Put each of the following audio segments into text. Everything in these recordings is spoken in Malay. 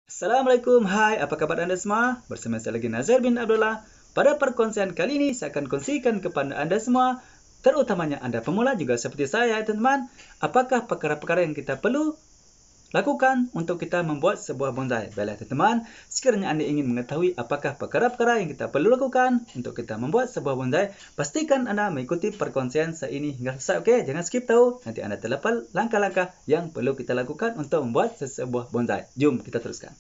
Assalamualaikum, hai, apa kabar Anda semua? Bersama saya lagi Nazir bin Abdullah. Pada perkongsian kali ini, saya akan kongsikan kepada Anda semua, terutamanya Anda pemula juga seperti saya, teman-teman, apakah perkara-perkara yang kita perlu lakukan untuk kita membuat sebuah bonsai. Baiklah teman-teman, sekiranya Anda ingin mengetahui apakah perkara-perkara yang kita perlu lakukan untuk kita membuat sebuah bonsai, pastikan Anda mengikuti perkongsian saya ini hingga selesai, okey? Jangan skip tahu, nanti Anda terlepas langkah-langkah yang perlu kita lakukan untuk membuat sebuah bonsai. Jom kita teruskan.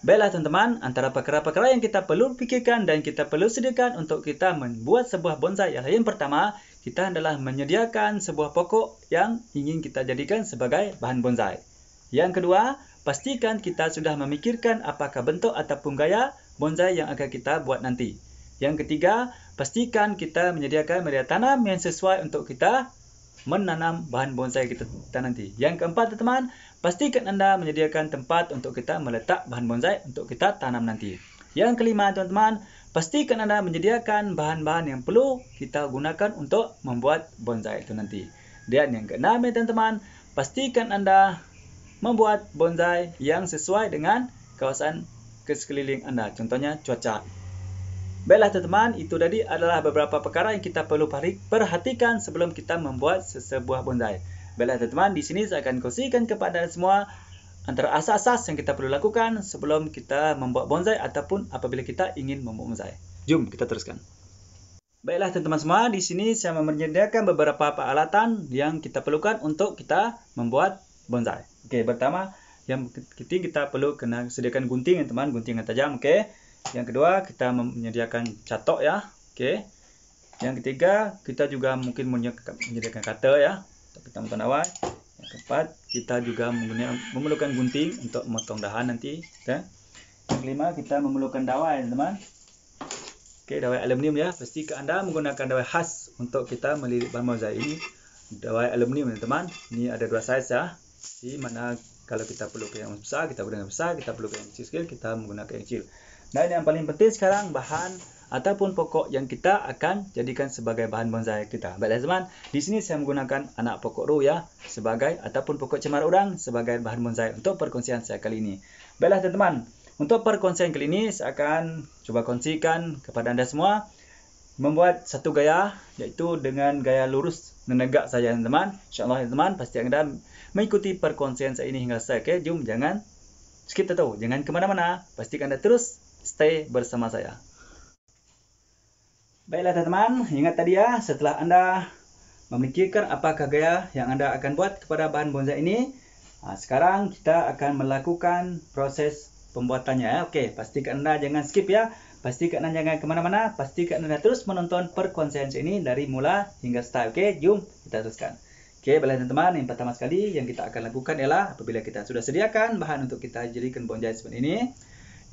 Baiklah teman-teman, antara perkara-perkara yang kita perlu fikirkan dan kita perlu sediakan untuk kita membuat sebuah bonsai ialah yang pertama, kita adalah menyediakan sebuah pokok yang ingin kita jadikan sebagai bahan bonsai. Yang kedua, pastikan kita sudah memikirkan apakah bentuk ataupun gaya bonsai yang akan kita buat nanti. Yang ketiga, pastikan kita menyediakan media tanam yang sesuai untuk kita menanam bahan bonsai kita nanti. Yang keempat teman-teman, pastikan Anda menyediakan tempat untuk kita meletak bahan bonsai untuk kita tanam nanti. Yang kelima teman-teman, pastikan Anda menyediakan bahan-bahan yang perlu kita gunakan untuk membuat bonsai itu nanti. Dan yang keenam teman-teman, pastikan Anda membuat bonsai yang sesuai dengan kawasan sekeliling Anda. Contohnya cuaca. Baiklah teman-teman, itu tadi adalah beberapa perkara yang kita perlu perhatikan sebelum kita membuat sebuah bonsai. Baiklah teman-teman, di sini saya akan kongsikan kepada semua antara asas-asas yang kita perlu lakukan sebelum kita membuat bonsai ataupun apabila kita ingin membuat bonsai. Jom kita teruskan. Baiklah teman-teman semua, di sini saya menyediakan beberapa peralatan yang kita perlukan untuk kita membuat bonsai. Okey, pertama yang kita perlu kena sediakan gunting teman-teman, gunting yang tajam, okey. Yang kedua, kita menyediakan catok ya. Okey. Yang ketiga, kita juga mungkin menyediakan cutter ya. Untuk kita memotong daun. Yang keempat, kita juga memerlukan gunting untuk memotong dahan nanti, okay? Yang kelima, kita memerlukan dawai, teman-teman. Okey, dawai aluminium ya. Pastikan Anda menggunakan dawai khas untuk kita melilit bahan bonsai ini. Dawai aluminium, teman-teman. Ini ada dua saiz ya. Di mana kalau kita perlu yang besar, kita gunakan besar. Kita perlu yang kecil, kita menggunakan yang kecil. Dan yang paling penting sekarang, bahan ataupun pokok yang kita akan jadikan sebagai bahan bonsai kita. Baiklah teman, di sini saya menggunakan anak pokok ru ya sebagai ataupun pokok cemara udang sebagai bahan bonsai untuk perkongsian saya kali ini. Baiklah teman-teman, untuk perkongsian kali ini saya akan coba kongsikan kepada Anda semua membuat satu gaya, iaitu dengan gaya lurus menegak saja teman-teman. Insya-Allah teman, pasti Anda mengikuti perkongsian saya ini hingga selesai. Okay? Jom jangan skip tahu, jangan ke mana-mana. Pastikan Anda terus stay bersama saya. Baiklah teman-teman, ingat tadi ya, setelah Anda memikirkan apakah gaya yang Anda akan buat kepada bahan bonsai ini, sekarang kita akan melakukan proses pembuatannya ya. Okey, pastikan Anda jangan skip ya. Pastikan Anda jangan ke mana-mana. Pastikan Anda terus menonton perkongsian ini dari mula hingga start. Okey, jom kita teruskan. Okey, baiklah teman-teman, yang pertama sekali yang kita akan lakukan ialah apabila kita sudah sediakan bahan untuk kita jadikan bonsai seperti ini.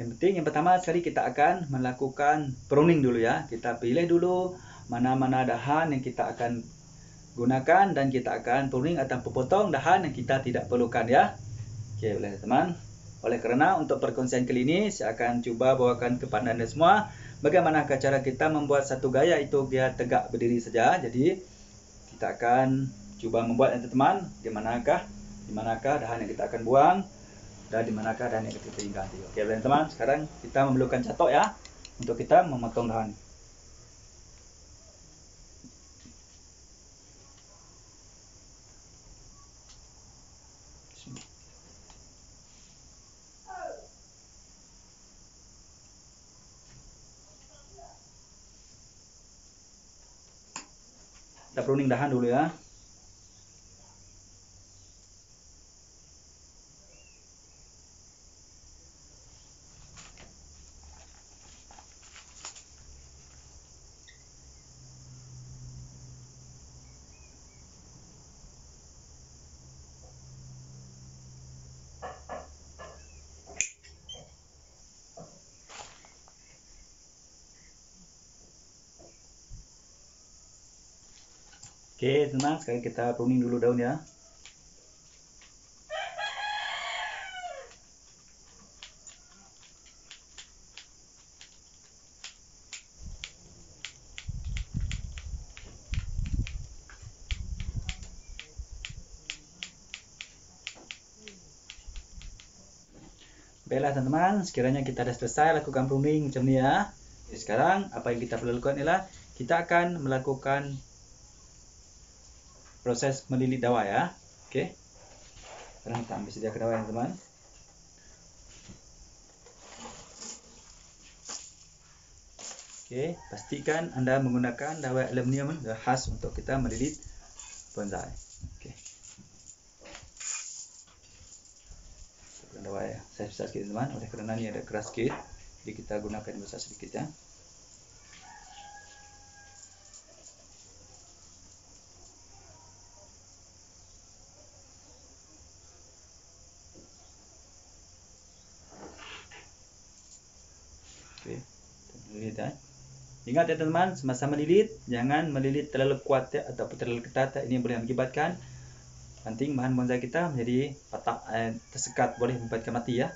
Yang penting, yang pertama sekali kita akan melakukan pruning dulu ya. Kita pilih dulu mana-mana dahan yang kita akan gunakan dan kita akan pruning atau potong dahan yang kita tidak perlukan ya. Okey, boleh teman. Oleh kerana untuk perkongsian kali ini saya akan cuba bawakan kepada Anda semua bagaimana cara kita membuat satu gaya itu dia tegak berdiri saja. Jadi kita akan cuba membuat teman-teman di manakah dahan yang kita akan buang dan di manakah dahan yang kita tinggal. Okey teman-teman, sekarang kita memerlukan catok ya untuk kita memotong dahan. Kita pruning dahan dulu ya. Oke, teman-teman, sekarang kita pruning dulu daun ya. Baiklah teman-teman, sekiranya kita sudah selesai lakukan pruning macam ni ya. Sekarang apa yang kita perlu lakukan ialah kita akan melakukan proses melilit dawa ya. Okey. Sekarang kita ambil sediakan dawa ya teman-teman. Okey, pastikan anda menggunakan dawa aluminium khas untuk kita melilit bonsai. Okey. Dawa ya, saya besar sikit teman, oleh kerana ni ada keras sikit, jadi kita gunakan yang besar sedikit ya. Okey, lilit ya. Ingat ya teman-teman, semasa melilit jangan melilit terlalu kuat ya, ataupun terlalu ketat ya. Ini boleh mengakibatkan ranting bahan bonsai kita menjadi patah, tersekat, boleh mengakibatkan mati ya.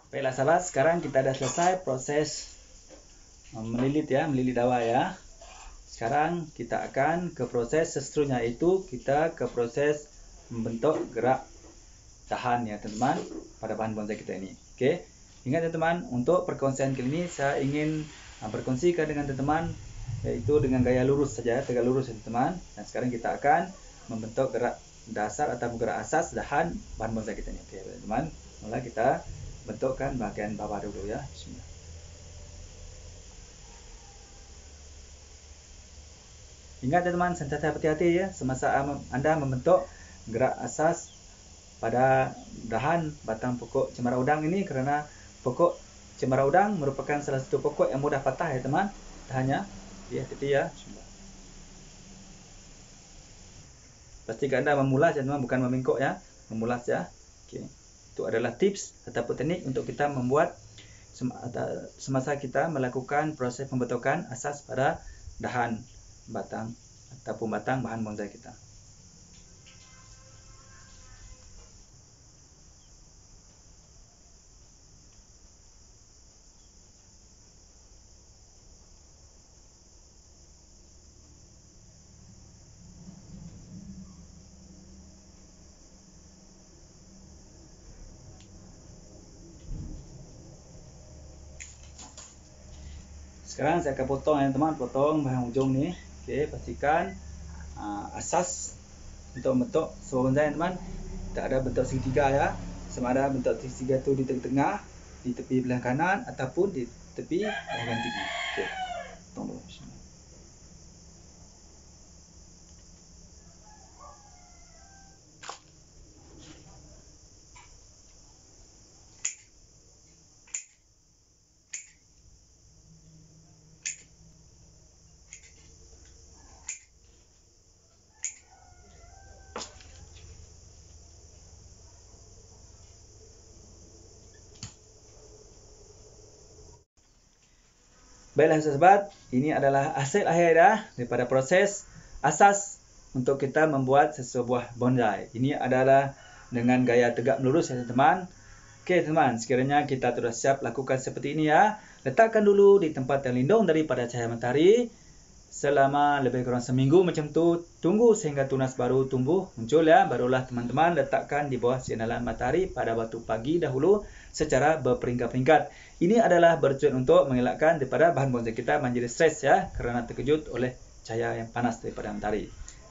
Baiklah sahabat, sekarang kita dah selesai proses melilit ya, melilit dawa ya. Sekarang kita akan ke proses seterusnya, iaitu kita ke proses membentuk gerak tahan ya teman-teman pada bahan bonsai kita ini. Okey. Ingat teman-teman, untuk perkongsian kali ini saya ingin berkongsikan dengan teman-teman yaitu dengan gaya lurus saja, tegak lurus ya teman-teman. Dan sekarang kita akan membentuk gerak dasar atau gerak asas dahan bahan bonsai kita ini. Okey teman-teman. Mula kita bentukkan bahagian bawah dulu ya. Bismillah. Ingat teman-teman, sentiasa hati-hati ya semasa anda membentuk gerak asas pada dahan batang pokok cemara udang ini, kerana pokok cemara udang merupakan salah satu pokok yang mudah patah ya teman. Dahannya ya, hati-hati ya. Bismillah. Pastikan anda memulas ya teman, bukan memengkok ya, memulas ya. Okey. Itu adalah tips ataupun teknik untuk kita membuat semasa kita melakukan proses pembentukan asas pada dahan batang ataupun batang bahan bonsai kita. Sekarang saya akan potong ya teman, potong bahagian ujung ni. Okey, pastikan asas untuk membentuk sebuah bonsai teman, kita ada bentuk segitiga ya. Sama ada bentuk segitiga tu di tengah-tengah, di tepi belah kanan ataupun di tepi bahagian tinggi. Okey. Potong dulu. Baiklah sahabat, ini adalah hasil akhir dah daripada proses asas untuk kita membuat sebuah bonsai. Ini adalah dengan gaya tegak melurus ya teman. Okey teman, sekiranya kita sudah siap lakukan seperti ini ya, letakkan dulu di tempat yang lindung daripada cahaya matahari selama lebih kurang seminggu macam tu. Tunggu sehingga tunas baru tumbuh muncul ya, barulah teman-teman letakkan di bawah sinaran matahari pada waktu pagi dahulu secara berperingkat-peringkat. Ini adalah bertujuan untuk mengelakkan daripada bahan bonsai kita menjadi stres ya, kerana terkejut oleh cahaya yang panas daripada matahari.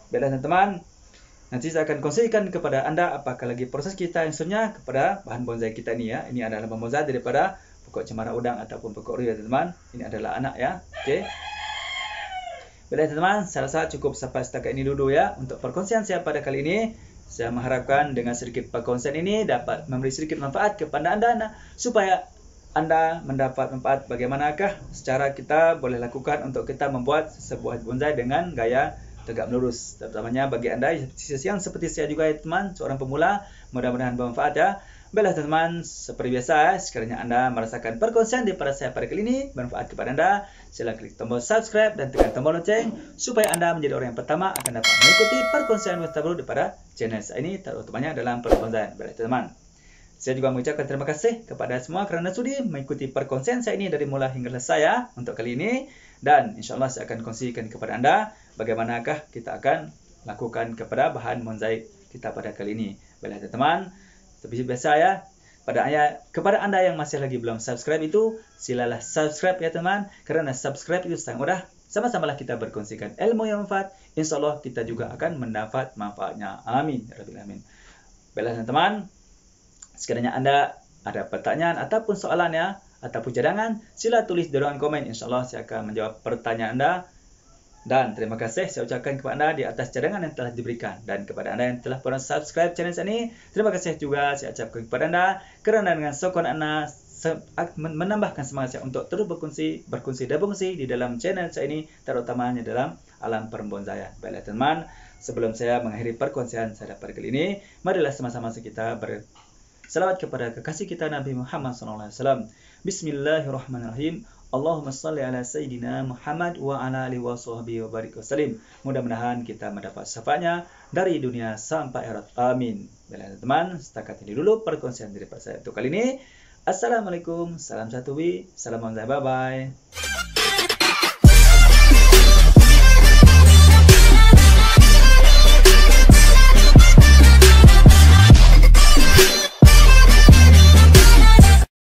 Baiklah teman-teman, nanti saya akan kongsikan kepada anda apakah lagi proses kita yang seterusnya kepada bahan bonsai kita ni ya. Ini adalah bahan bonsai daripada pokok cemara udang ataupun pokok ri ya teman-teman. Ini adalah anak ya. Okey. Baiklah teman-teman, saya rasa cukup sampai setakat ini dulu ya untuk perkongsian saya pada kali ini. Saya mengharapkan dengan sedikit perkongsian ini dapat memberi sedikit manfaat kepada anda supaya anda mendapat manfaat bagaimanakah secara kita boleh lakukan untuk kita membuat sebuah bonsai dengan gaya tegak lurus. Terutamanya bagi anda yang seperti saya juga ya teman, seorang pemula, mudah-mudahan bermanfaat ya. Baiklah teman-teman, seperti biasa, sekiranya anda merasakan perkongsian daripada saya pada kali ini bermanfaat kepada anda, sila klik tombol subscribe dan tekan tombol lonceng supaya anda menjadi orang yang pertama akan dapat mengikuti perkongsian terbaru daripada channel saya ini, terutamanya dalam perkongsian. Baiklah teman-teman, saya juga mengucapkan terima kasih kepada semua kerana sudi mengikuti perkongsian saya ini dari mula hingga selesai ya untuk kali ini. Dan insyaAllah saya akan kongsikan kepada anda bagaimanakah kita akan lakukan kepada bahan bonsai kita pada kali ini. Baiklah teman-teman, seperti biasa ya, kepada anda yang masih lagi belum subscribe itu, silalah subscribe ya teman, karena subscribe itu sangat mudah. Sama-samalah kita berkongsikan ilmu yang manfaat, insyaAllah kita juga akan mendapat manfaatnya. Amin ya Rabbil Alamin. Baiklah teman-teman, sekiranya anda ada pertanyaan ataupun soalannya ataupun cadangan, sila tulis di ruangan komen. InsyaAllah saya akan menjawab pertanyaan anda. Dan terima kasih saya ucapkan kepada anda di atas cadangan yang telah diberikan. Dan kepada anda yang telah pernah subscribe channel saya ini, terima kasih juga saya ucapkan kepada anda kerana dengan sokongan anda menambahkan semangat saya untuk terus berkongsi dan berkongsi di dalam channel saya ini, terutamanya dalam alam perbonsaian. Baiklah teman, sebelum saya mengakhiri perkongsian saya pada kali ini, marilah sama-sama kita berselawat kepada kekasih kita Nabi Muhammad SAW. Bismillahirrahmanirrahim. Allahumma salli ala Sayyidina Muhammad wa ala alihi wa sahbihi wa barik wasallim. Mudah-mudahan kita mendapat syafaatnya dari dunia sampai akhirat. Amin. Baiklah teman, setakat ini dulu perkongsian daripada saya untuk kali ini. Assalamualaikum, salam satu wi, salam bonsai, bye-bye.